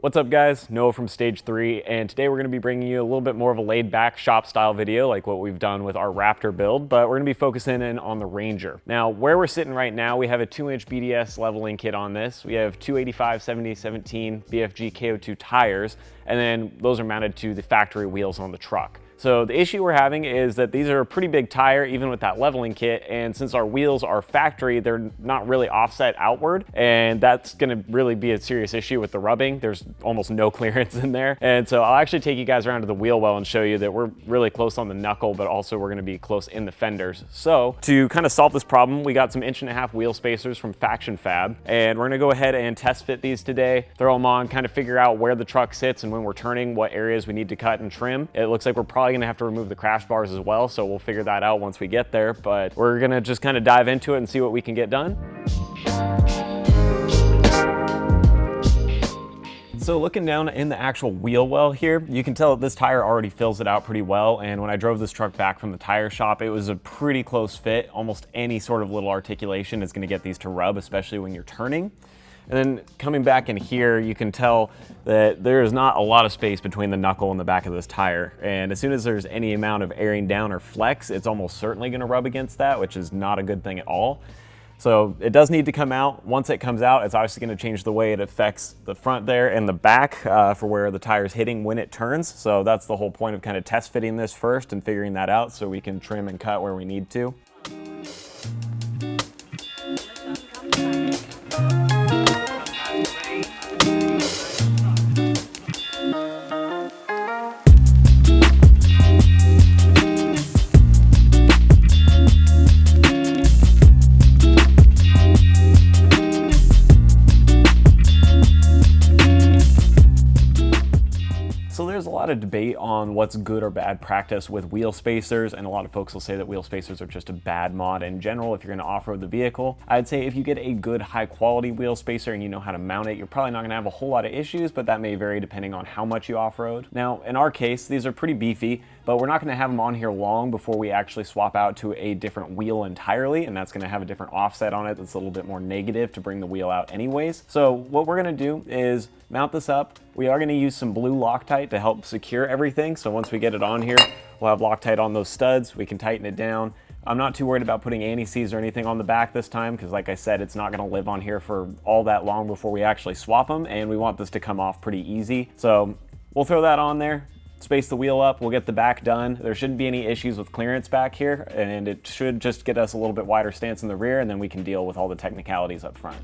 What's up guys, Noah from Stage 3, and today we're going to be bringing you a little bit more of a laid-back shop-style video like what we've done with our Raptor build, but we're going to be focusing in on the Ranger. Now, where we're sitting right now, we have a 2-inch BDS Leveling kit on this. We have 285/70/17 BFG KO2 tires, and then those are mounted to the factory wheels on the truck. So the issue we're having is that these are a pretty big tire even with that leveling kit, and since our wheels are factory, they're not really offset outward, and that's gonna really be a serious issue with the rubbing. There's almost no clearance in there. And so I'll actually take you guys around to the wheel well and show you that we're really close on the knuckle, but also we're gonna be close in the fenders. So to kind of solve this problem, we got some 1.5-inch wheel spacers from Faction Fab, and we're gonna go ahead and test fit these today, throw them on, kind of figure out where the truck sits and when we're turning, what areas we need to cut and trim. It looks like we're probably gonna have to remove the crash bars as well, so we'll figure that out once we get there, but we're gonna just kind of dive into it and see what we can get done. So looking down in the actual wheel well here, you can tell that this tire already fills it out pretty well, and when I drove this truck back from the tire shop, it was a pretty close fit. Almost any sort of little articulation is gonna get these to rub, especially when you're turning. And then coming back in here, you can tell that there is not a lot of space between the knuckle and the back of this tire. And as soon as there's any amount of airing down or flex, it's almost certainly gonna rub against that, which is not a good thing at all. So it does need to come out. Once it comes out, it's obviously gonna change the way it affects the front there and the back for where the tire's hitting when it turns. So that's the whole point of kind of test fitting this first and figuring that out so we can trim and cut where we need to. So there's a lot of debate on what's good or bad practice with wheel spacers, and a lot of folks will say that wheel spacers are just a bad mod in general if you're going to off-road the vehicle. I'd say if you get a good high quality wheel spacer and you know how to mount it, you're probably not going to have a whole lot of issues, but that may vary depending on how much you off-road. Now in our case, these are pretty beefy, but we're not going to have them on here long before we actually swap out to a different wheel entirely, and that's going to have a different offset on it that's a little bit more negative to bring the wheel out anyways. So what we're going to do is mount this up. We are going to use some blue Loctite to help secure everything. So once we get it on here, we'll have Loctite on those studs. We can tighten it down. I'm not too worried about putting anti-seize or anything on the back this time because like I said, it's not going to live on here for all that long before we actually swap them, and we want this to come off pretty easy. So we'll throw that on there, space the wheel up, we'll get the back done. There shouldn't be any issues with clearance back here, and it should just get us a little bit wider stance in the rear, and then we can deal with all the technicalities up front.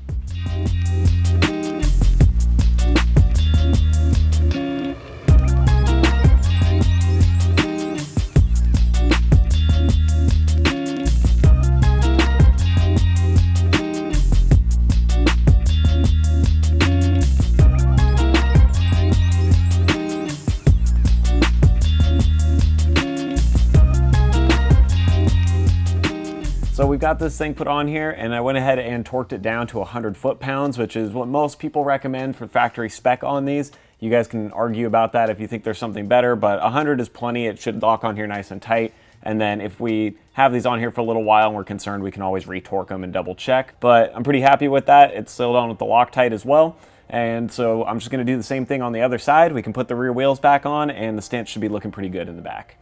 So we've got this thing put on here, and I went ahead and torqued it down to 100 foot-pounds, which is what most people recommend for factory spec on these. You guys can argue about that if you think there's something better, but 100 is plenty. It should lock on here nice and tight. And then if we have these on here for a little while and we're concerned, we can always retorque them and double check. But I'm pretty happy with that. It's sealed on with the Loctite as well. And so I'm just gonna do the same thing on the other side. We can put the rear wheels back on, and the stance should be looking pretty good in the back.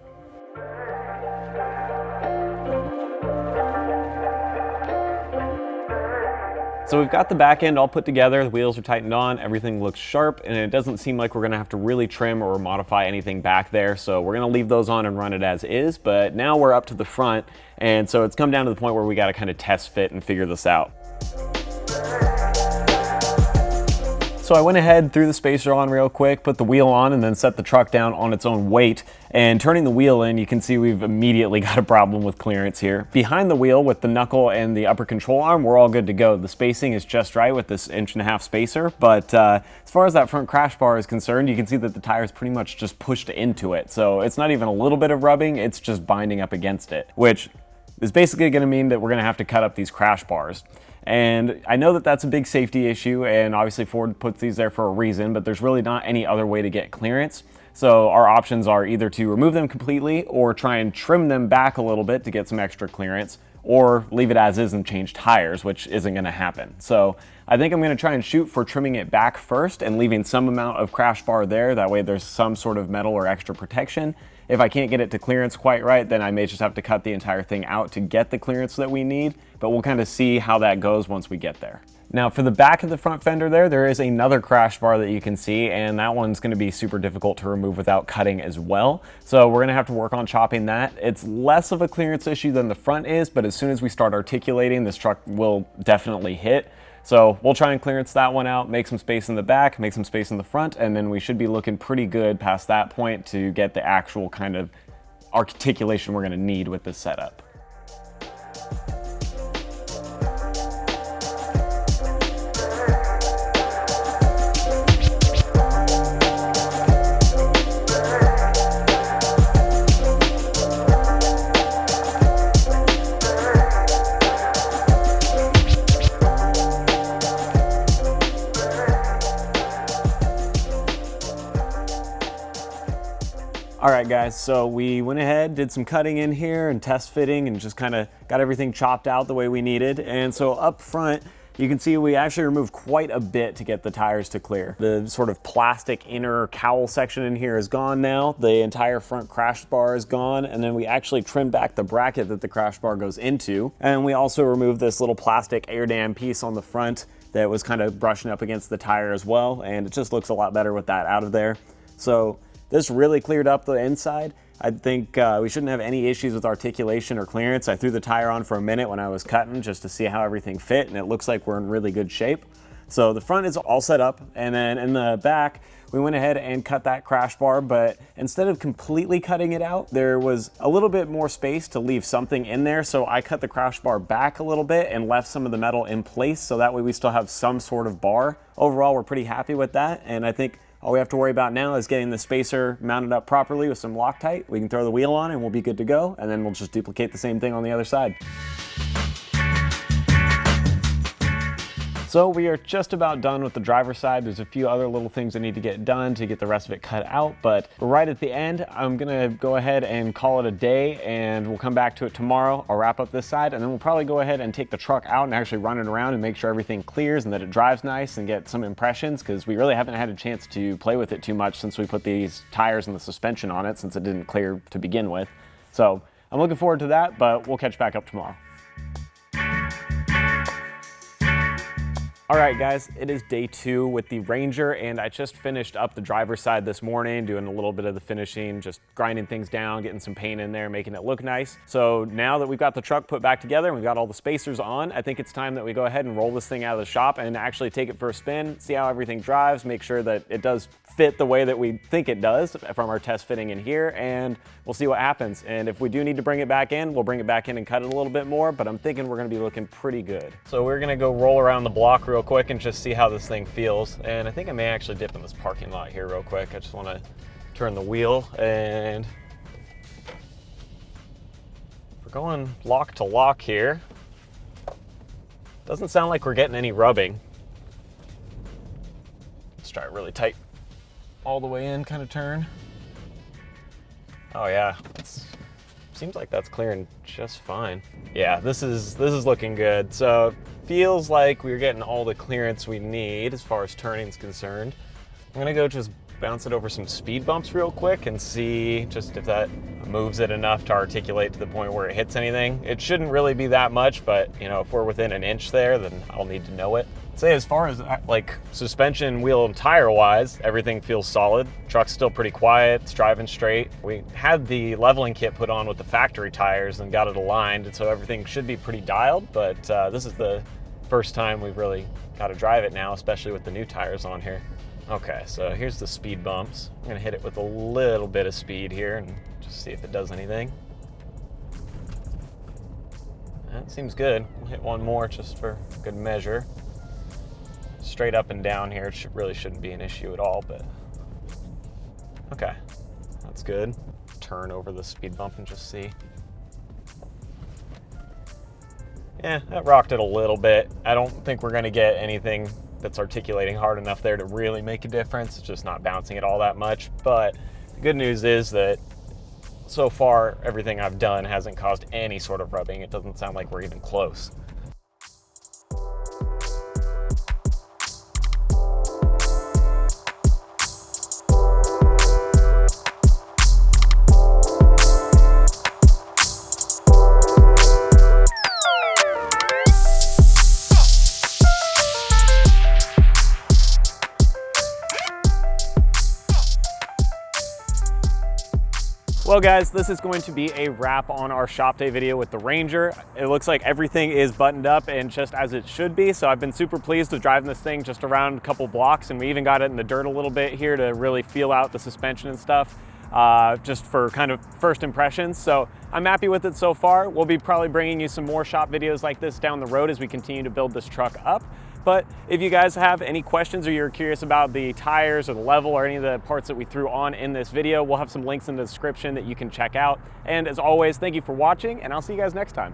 So we've got the back end all put together, the wheels are tightened on, everything looks sharp, and it doesn't seem like we're gonna have to really trim or modify anything back there. So we're gonna leave those on and run it as is, but now we're up to the front, and so it's come down to the point where we gotta kind of test fit and figure this out. So I went ahead, threw the spacer on real quick, put the wheel on, and then set the truck down on its own weight. And turning the wheel in, you can see we've immediately got a problem with clearance here. Behind the wheel with the knuckle and the upper control arm, we're all good to go. The spacing is just right with this 1.5-inch spacer, but as far as that front crash bar is concerned, you can see that the tire is pretty much just pushed into it. So it's not even a little bit of rubbing, it's just binding up against it, which is basically gonna mean that we're gonna have to cut up these crash bars. And I know that that's a big safety issue, and obviously Ford puts these there for a reason, but there's really not any other way to get clearance. So our options are either to remove them completely or try and trim them back a little bit to get some extra clearance, or leave it as is and change tires, which isn't going to happen. So I think I'm going to try and shoot for trimming it back first and leaving some amount of crash bar there. That way there's some sort of metal or extra protection. If I can't get it to clearance quite right, then I may just have to cut the entire thing out to get the clearance that we need, but we'll kind of see how that goes once we get there. Now for the back of the front fender there is another crash bar that you can see, and that one's going to be super difficult to remove without cutting as well. So we're going to have to work on chopping that. It's less of a clearance issue than the front is, but as soon as we start articulating, this truck will definitely hit. So we'll try and clearance that one out, make some space in the back, make some space in the front, and then we should be looking pretty good past that point to get the actual kind of articulation we're going to need with this setup. All right guys, so we went ahead, did some cutting in here and test fitting and just kind of got everything chopped out the way we needed. And so up front, you can see we actually removed quite a bit to get the tires to clear. The sort of plastic inner cowl section in here is gone now. The entire front crash bar is gone. And then we actually trimmed back the bracket that the crash bar goes into. And we also removed this little plastic air dam piece on the front that was kind of brushing up against the tire as well. And it just looks a lot better with that out of there. So this really cleared up the inside. I think we shouldn't have any issues with articulation or clearance. I threw the tire on for a minute when I was cutting just to see how everything fit, and it looks like we're in really good shape. So the front is all set up, and then in the back, we went ahead and cut that crash bar, but instead of completely cutting it out, there was a little bit more space to leave something in there. So I cut the crash bar back a little bit and left some of the metal in place, so that way we still have some sort of bar. Overall, we're pretty happy with that, and I think all we have to worry about now is getting the spacer mounted up properly with some Loctite. We can throw the wheel on and we'll be good to go, and then we'll just duplicate the same thing on the other side. So we are just about done with the driver's side. There's a few other little things that need to get done to get the rest of it cut out, but right at the end, I'm gonna go ahead and call it a day, and we'll come back to it tomorrow. I'll wrap up this side, and then we'll probably go ahead and take the truck out and actually run it around and make sure everything clears and that it drives nice and get some impressions, because we really haven't had a chance to play with it too much since we put these tires and the suspension on it, since it didn't clear to begin with. So I'm looking forward to that, but we'll catch back up tomorrow. All right guys, it is day 2 with the Ranger, and I just finished up the driver's side this morning, doing a little bit of the finishing, just grinding things down, getting some paint in there, making it look nice. So now that we've got the truck put back together and we've got all the spacers on, I think it's time that we go ahead and roll this thing out of the shop and actually take it for a spin, see how everything drives, make sure that it does fit the way that we think it does from our test fitting in here, and we'll see what happens. And if we do need to bring it back in, we'll bring it back in and cut it a little bit more, but I'm thinking we're gonna be looking pretty good. So we're gonna go roll around the block real quick and just see how this thing feels. And I think I may actually dip in this parking lot here real quick. I just wanna turn the wheel, and we're going lock to lock here. Doesn't sound like we're getting any rubbing. Let's try it really tight. All the way in kind of turn. Oh yeah, seems like that's clearing just fine. Yeah, this is looking good. So it feels like we're getting all the clearance we need as far as turning is concerned. I'm gonna go just bounce it over some speed bumps real quick and see just if that moves it enough to articulate to the point where it hits anything. It shouldn't really be that much, but you know, if we're within an inch there, then I'll need to know it. Say as far as like suspension, wheel, and tire wise, everything feels solid. Truck's still pretty quiet, it's driving straight. We had the leveling kit put on with the factory tires and got it aligned, and so everything should be pretty dialed, but this is the first time we've really got to drive it now, especially with the new tires on here. Okay, so here's the speed bumps. I'm gonna hit it with a little bit of speed here and just see if it does anything. That seems good. We'll hit one more just for good measure. Straight up and down here, it really shouldn't be an issue at all, but okay, that's good. Turn over the speed bump and just see. Yeah, that rocked it a little bit. I don't think we're gonna get anything that's articulating hard enough there to really make a difference. It's just not bouncing it all that much, but the good news is that so far, everything I've done hasn't caused any sort of rubbing. It doesn't sound like we're even close. Well guys, this is going to be a wrap on our shop day video with the Ranger. It looks like everything is buttoned up and just as it should be. So I've been super pleased with driving this thing just around a couple blocks, and we even got it in the dirt a little bit here to really feel out the suspension and stuff, just for kind of first impressions. So I'm happy with it so far. We'll be probably bringing you some more shop videos like this down the road as we continue to build this truck up. But if you guys have any questions or you're curious about the tires or the level or any of the parts that we threw on in this video, we'll have some links in the description that you can check out. And as always, thank you for watching, and I'll see you guys next time.